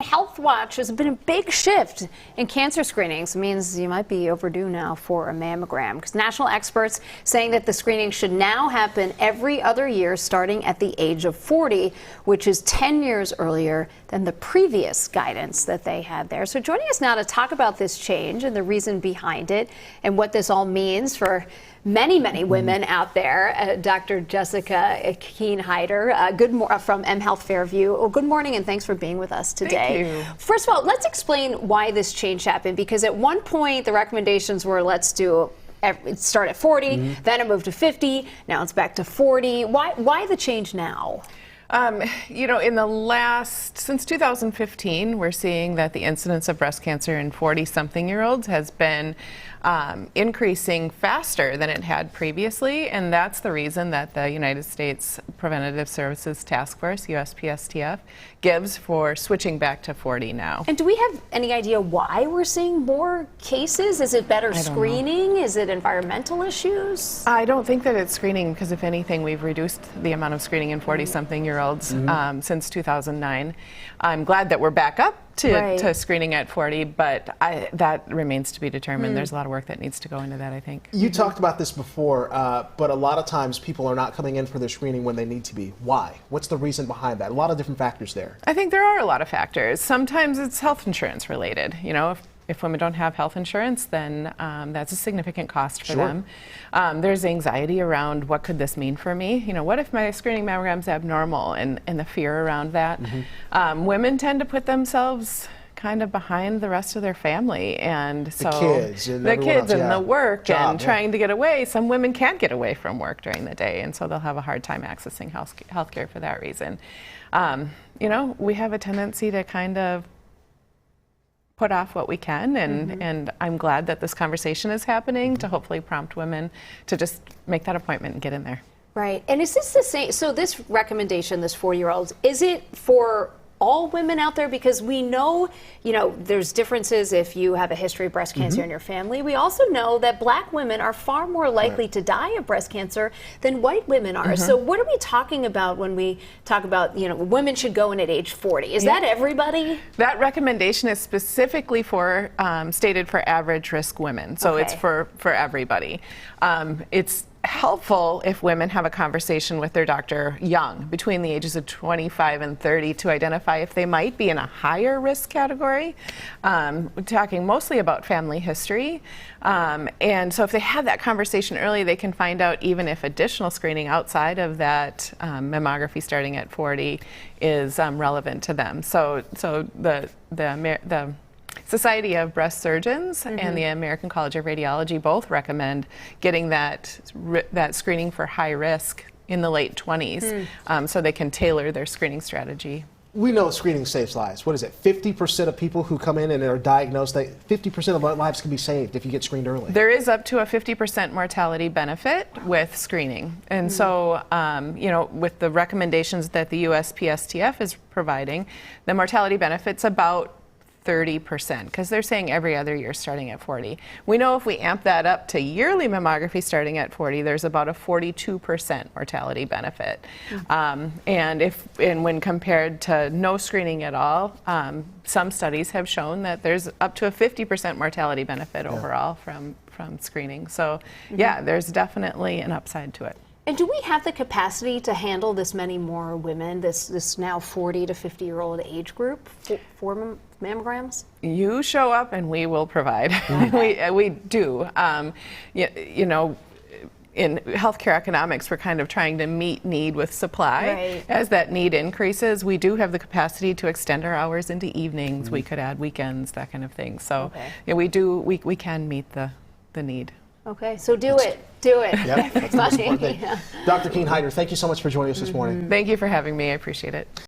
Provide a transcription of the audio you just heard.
Health Watch has been a big shift in cancer screenings. It means you might be overdue now for a mammogram, because national experts saying that the screening should now happen every other year starting at the age of 40, which is 10 years earlier than the previous guidance that they had there. So joining us now to talk about this change and the reason behind it and what this all means for many women out there, Dr. Jessica Kuehn-Hajder, from M Health Fairview. Well, good morning and thanks for being with us today. Thank you. First of all, let's explain why this change happened, because at one point the recommendations were start at 40, then it moved to 50, now it's back to 40. Why the change now? Since 2015, we're seeing that the incidence of breast cancer in 40-something-year-olds has been increasing faster than it had previously, and that's the reason that the United States Preventative Services Task Force, USPSTF, gives for switching back to 40 now. And do we have any idea why we're seeing more cases? Is it better screening? Is it environmental issues? I don't think that it's screening, because if anything, we've reduced the amount of screening in 40-something-year-olds since 2009. I'm glad that we're back up to screening at 40, but that remains to be determined. There's a lot of work that needs to go into that, I think. You talked about this before, but a lot of times people are not coming in for their screening when they need to be. Why? What's the reason behind that? A lot of different factors there. I think there are a lot of factors. Sometimes it's health insurance related. You know, if women don't have health insurance, then that's a significant cost for them. There's anxiety around, what could this mean for me? You know, what if my screening mammogram's abnormal, and the fear around that. Women tend to put themselves kind of behind the rest of their famty, and so the kids and the work and trying to get away. Some women can't get away from work during the day, and so they'll have a hard time accessing health care for that reason. You know, we have a tendency to kind of put off what we can, and I'm glad that this conversation is happening to hopefully prompt women to just make that appointment and get in there. Right. And is this the same? So this recommendation, this 4-year-olds, is it for all women out there? Because we know, you know, there's differences if you have a history of breast cancer in your family. We also know that black women are far more likely to die of breast cancer than white women are. So what are we talking about when we talk about, you know, women should go in at age 40? Is that everybody? That recommendation is specifically for stated for average risk women. So it's for everybody. It's helpful if women have a conversation with their doctor young, between the ages of 25 and 30, to identify if they might be in a higher risk category. We're talking mostly about family history. And so if they have that conversation early, they can find out even if additional screening outside of that mammography starting at 40 is relevant to them. So the Society of Breast Surgeons and the American College of Radiology both recommend getting that screening for high risk in the late 20s, so they can tailor their screening strategy. We know screening saves lives. What is it? 50% of people who come in and are diagnosed, 50% of lives can be saved if you get screened early. There is up to a 50% mortality benefit with screening. And so, you know, with the recommendations that the USPSTF is providing, the mortality benefit's about 30%, because they're saying every other year starting at 40. We know if we amp that up to yearly mammography starting at 40, there's about a 42% mortality benefit. And when compared to no screening at all, some studies have shown that there's up to a 50% mortality benefit overall from screening. So yeah, there's definitely an upside to it. And do we have the capacity to handle this many more women, this now 40 to 50-year-old age group for mammograms? You show up and we will provide. we do. You know, in healthcare economics, we're kind of trying to meet need with supply. As that need increases, we do have the capacity to extend our hours into evenings. We could add weekends, that kind of thing. So yeah, we can meet the need. Okay, so do it. Yep, that's the most important thing. Dr. Kuehn-Hajder, thank you so much for joining us this morning. Thank you for having me. I appreciate it.